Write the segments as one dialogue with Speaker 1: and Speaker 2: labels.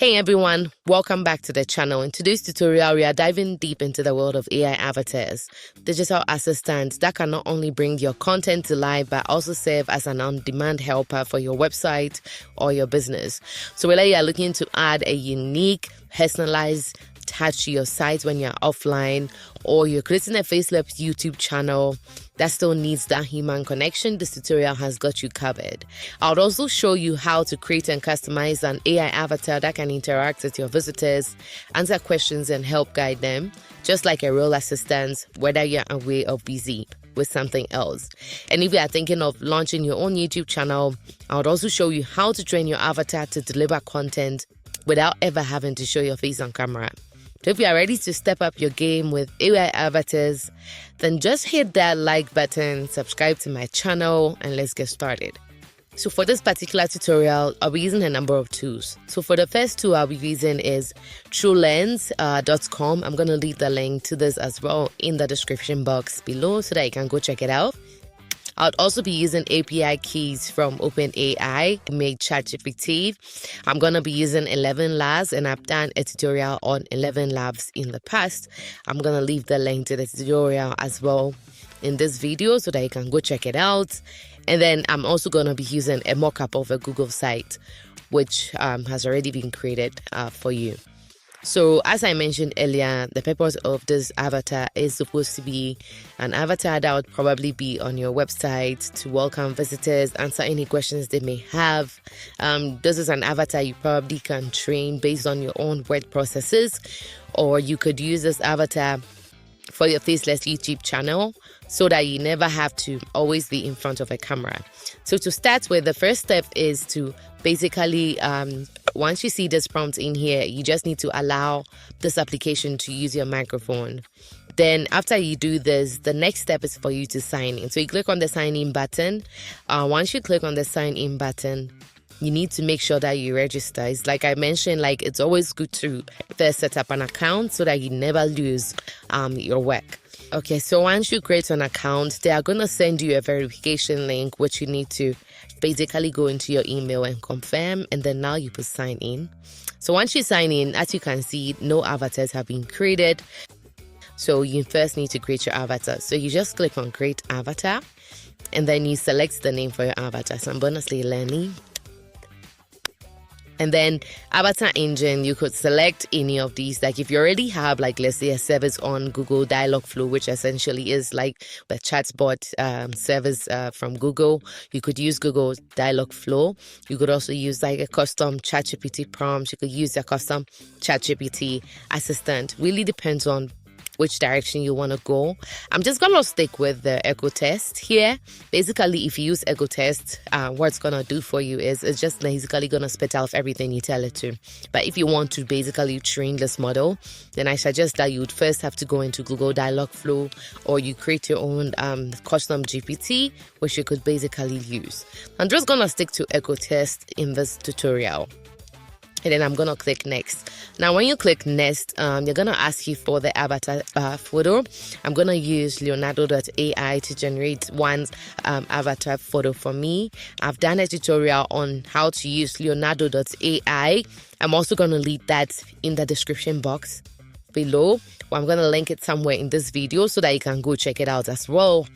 Speaker 1: Hey everyone, welcome back to the channel. In today's tutorial, we are diving deep into the world of AI avatars, digital assistants that can not only bring your content to life, but also serve as an on-demand helper for your website or your business. So whether you are looking to add a unique, personalized touch to your site when you're offline, or you're creating a faceless YouTube channel that still needs that human connection, this tutorial has got you covered. I'll also show you how to create and customize an AI avatar that can interact with your visitors, answer questions, and help guide them, just like a real assistant, whether you're away or busy with something else. And if you are thinking of launching your own YouTube channel, I would also show you how to train your avatar to deliver content without ever having to show your face on camera. So if you are ready to step up your game with AI avatars, then just hit that like button, subscribe to my channel, and let's get started. So for this particular tutorial, I'll be using a number of tools. So for the first tool I'll be using is TrueLens.com. I'm going to leave the link to this as well in the description box below so that you can go check it out. I'll also be using API keys from OpenAI to make ChatGPT. I'm going to be using 11 Labs, and I've done a tutorial on 11 Labs in the past. I'm going to leave the link to the tutorial as well in this video so that you can go check it out. And then I'm also going to be using a mock-up of a Google site, which has already been created for you. So as I mentioned earlier, the purpose of this avatar is supposed to be an avatar that would probably be on your website to welcome visitors, answer any questions they may have. This is an avatar you probably can train based on your own word processes, or you could use this avatar for your faceless YouTube channel so that you never have to always be in front of a camera. So to start with, the first step is to basically, once you see this prompt in here, you just need to allow this application to use your microphone. Then after you do this, the next step is for you to sign in. So you click on the sign in button. Once you click on the sign in button, you need to make sure that you register. It's like I mentioned, it's always good to first set up an account so that you never lose your work. Okay, so once you create an account, they are going to send you a verification link, which you need to basically go into your email and confirm, and then now you put sign in. So once you sign in, as you can see, no avatars have been created. So you first need to create your avatar. So you just click on create avatar, and then you select the name for your avatar. So I'm going to say Lenny. And then avatar engine, you could select any of these. Like if you already have, let's say a service on Google Dialogflow, which essentially is like the chatbot service from Google, you could use Google Dialogflow. You could also use a custom ChatGPT prompt. You could use a custom ChatGPT assistant. Really depends on which direction you want to go. I'm just going to stick with the echo test here. Basically, if you use echo test, what it's going to do for you is it's just basically going to spit out everything you tell it to. But if you want to basically train this model, then I suggest that you would first have to go into Google Dialogflow, or you create your own custom GPT, which you could basically use. I'm just going to stick to echo test in this tutorial. And then I'm going to click next. Now, when you click next, you're going to ask you for the avatar photo. I'm going to use Leonardo.ai to generate one avatar photo for me. I've done a tutorial on how to use Leonardo.ai. I'm also going to leave that in the description box below. I'm going to link it somewhere in this video so that you can go check it out as well.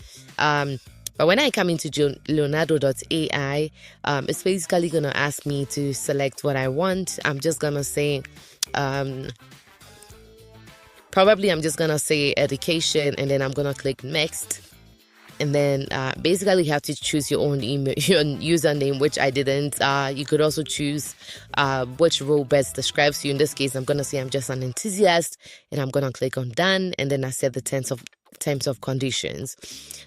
Speaker 1: But when I come into Leonardo.ai, it's basically going to ask me to select what I want. I'm just going to say, probably I'm just going to say education, and then I'm going to click next. And then basically you have to choose your own email, your username, which I didn't. You could also choose which role best describes you. In this case, I'm going to say I'm just an enthusiast, and I'm going to click on done, and then I set the terms of conditions.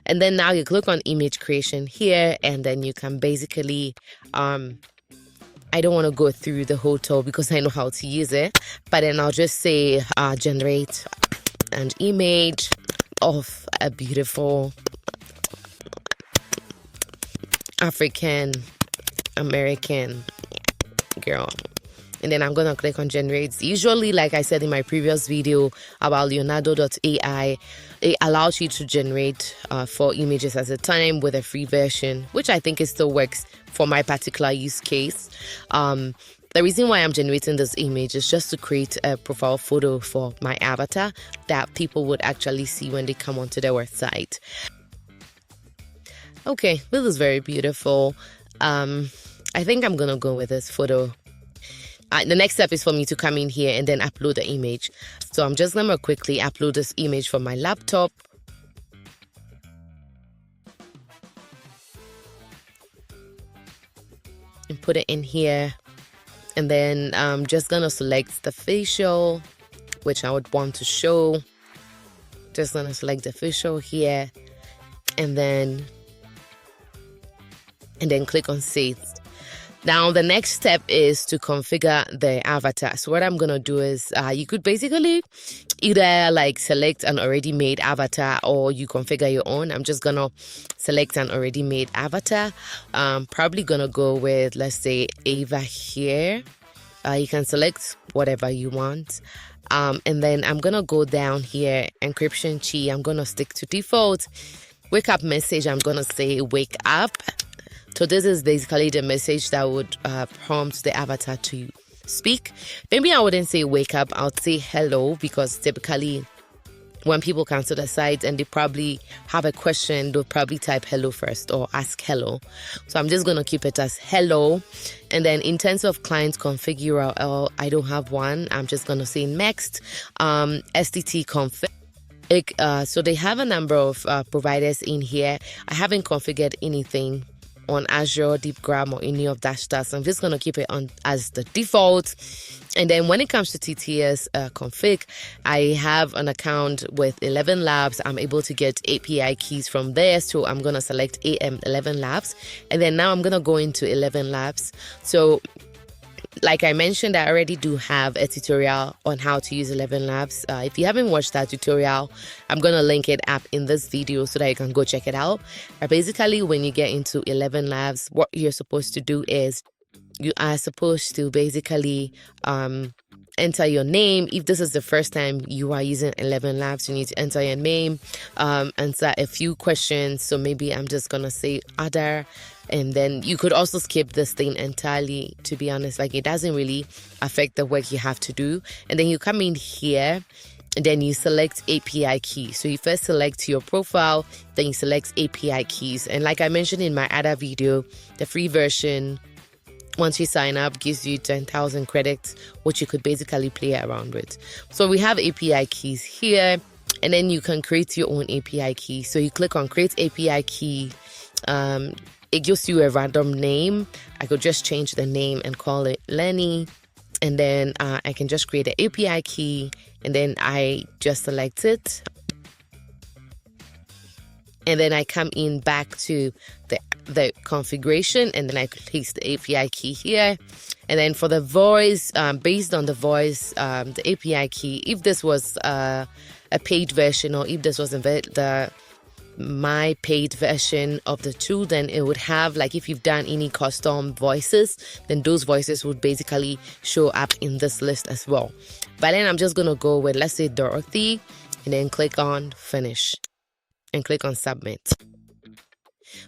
Speaker 1: And then now you click on image creation here, and then you can basically I don't want to go through the whole tool because I know how to use it, but then I'll just say generate an image of a beautiful African American girl. And then I'm going to click on generate. Usually, like I said in my previous video about Leonardo.ai, it allows you to generate 4 images at a time with a free version, which I think it still works for my particular use case. The reason why I'm generating this image is just to create a profile photo for my avatar that people would actually see when they come onto their website. Okay, this is very beautiful. I think I'm gonna go with this photo. The next step is for me to come in here and then upload the image. So I'm just gonna quickly upload this image from my laptop. And put it in here. And then I'm just gonna select the facial, which I would want to show. Just gonna select the facial here. And then click on save. Now the next step is to configure the avatar. So what I'm gonna do is you could basically either like select an already made avatar or you configure your own. I'm just gonna select an already made avatar. Probably gonna go with, let's say, Ava here. You can select whatever you want. And then I'm gonna go down here, encryption key. I'm gonna stick to default. Wake up message, I'm gonna say wake up. So this is basically the message that would prompt the avatar to speak. Maybe I wouldn't say wake up, I would say hello, because typically when people come to the site and they probably have a question, they'll probably type hello first or ask hello. So I'm just going to keep it as hello. And then in terms of client config URL, I don't have one. I'm just going to say next, STT config. So they have a number of providers in here. I haven't configured anything on Azure, DeepGram, or any of that stuff. So I'm just going to keep it on as the default. And then when it comes to TTS config, I have an account with 11 Labs. I'm able to get API keys from there. So I'm going to select AM 11 Labs. And then now I'm going to go into 11 Labs. So like I mentioned, I already do have a tutorial on how to use 11 Labs. If you haven't watched that tutorial, I'm going to link it up in this video so that you can go check it out. Basically, when you get into 11 Labs, what you're supposed to do is you are supposed to basically enter your name. If this is the first time you are using 11 Labs, you need to enter your name, answer a few questions. So maybe I'm just going to say other. And then you could also skip this thing entirely, to be honest. Like, it doesn't really affect the work you have to do. And then you come in here and then you select API key. So you first select your profile, then you select API keys. And like I mentioned in my other video, the free version, once you sign up, gives you 10,000 credits, which you could basically play around with. So we have API keys here, and then you can create your own API key. So you click on create API key. It gives you a random name. I could just change the name and call it Lenny. And then I can just create an API key, and then I just select it. And then I come in back to the configuration, and then I place the API key here. And then for the voice, based on the voice, the API key, if this was a paid version, or if this was my paid version of the tool, then it would have, like, if you've done any custom voices, then those voices would basically show up in this list as well. But then I'm just gonna go with, let's say, Dorothy, and then click on finish and click on submit.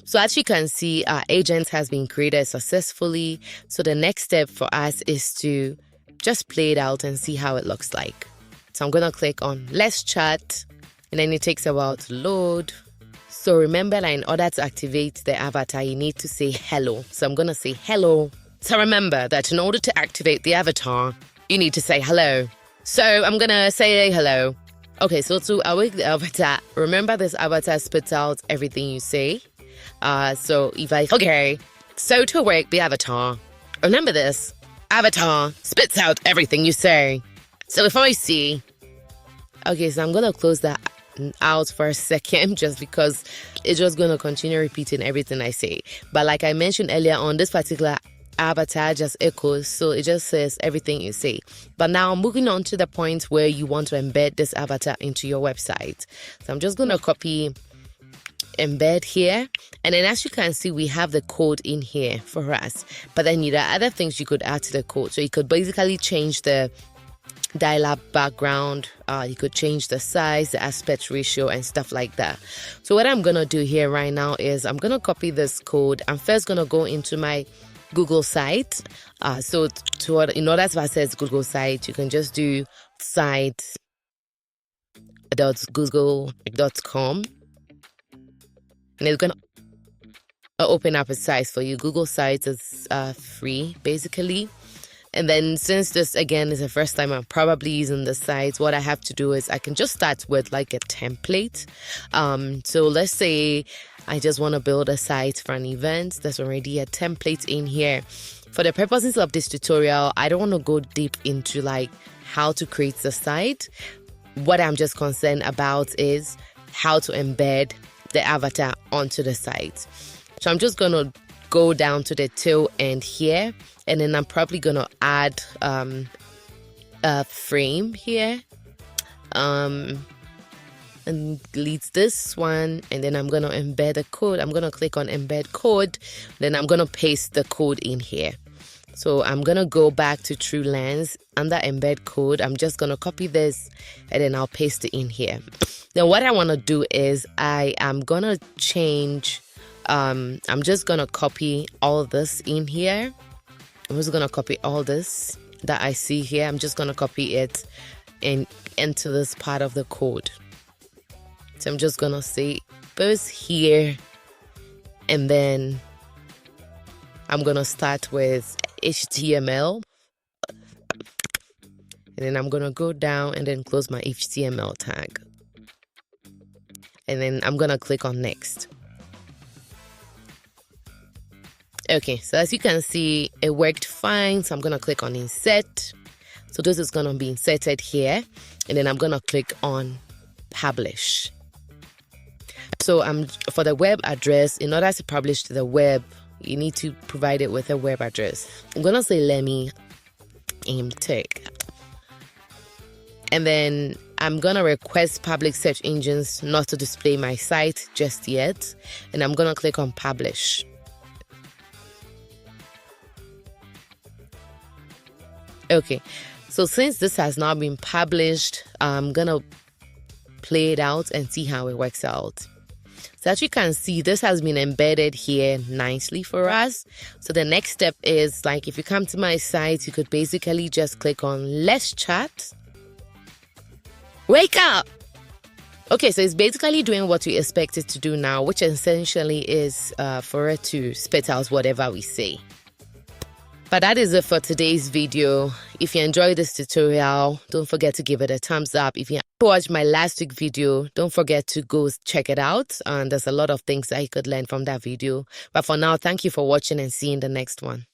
Speaker 1: So as you can see, our agent has been created successfully. So the next step for us is to just play it out and see how it looks like. So I'm gonna click on let's chat, and then it takes a while to load. So remember that in order to activate the avatar, you need to say hello. So I'm going to say hello. So remember that in order to activate the avatar, you need to say hello. So I'm going to say hello. Okay, so to awake the avatar, remember this avatar spits out everything you say. So to awake the avatar, remember this avatar spits out everything you say. So if I see, okay, so I'm going to close that out for a second, just because it's just going to continue repeating everything I say. But like I mentioned earlier on, this particular avatar just echoes, so it just says everything you say. But now moving on to the point where you want to embed this avatar into your website. So I'm just going to copy embed here, and then as you can see, we have the code in here for us. But then there are other things you could add to the code. So you could basically change the dial-up background, you could change the size, the aspect ratio, and stuff like that. So what I'm gonna do here right now is I'm gonna copy this code. I'm first gonna go into my Google site. So in order to access Google site, you can just do site.google.com, and it's gonna open up a site for you. Google Sites is free basically. And then since this again is the first time I'm probably using the site, what I have to do is I can just start with like a template. So let's say I just want to build a site for an event. There's already a template in here. For the purposes of this tutorial, I don't want to go deep into like how to create the site. What I'm just concerned about is how to embed the avatar onto the site. So I'm just going to go down to the tail end here, and then I'm probably going to add a frame here and delete this one, and then I'm going to embed the code. I'm going to click on embed code, then I'm going to paste the code in here. So I'm going to go back to TrueLens under embed code. I'm just going to copy this and then I'll paste it in here. Then what I want to do is I am going to change, I'm just going to copy all this in here. I'm just going to copy all this that I see here. I'm just going to copy it into this part of the code. So I'm just going to say both here, and then I'm going to start with HTML, and then I'm going to go down and then close my HTML tag, and then I'm going to click on next. Okay, so as you can see, it worked fine. So I'm going to click on insert. So this is going to be inserted here, and then I'm going to click on publish. So for the web address, in order to publish to the web, you need to provide it with a web address. I'm going to say Lenny Tech. And then I'm going to request public search engines not to display my site just yet. And I'm going to click on publish. Okay, so since this has now been published, I'm going to play it out and see how it works out. So as you can see, this has been embedded here nicely for us. So the next step is, like, if you come to my site, you could basically just click on let's chat. Wake up! Okay, so it's basically doing what we expect it to do now, which essentially is for it to spit out whatever we say. But that is it for today's video. If you enjoyed this tutorial, don't forget to give it a thumbs up. If you watched my last week video, don't forget to go check it out. And there's a lot of things that you could learn from that video. But for now, thank you for watching, and see you in the next one.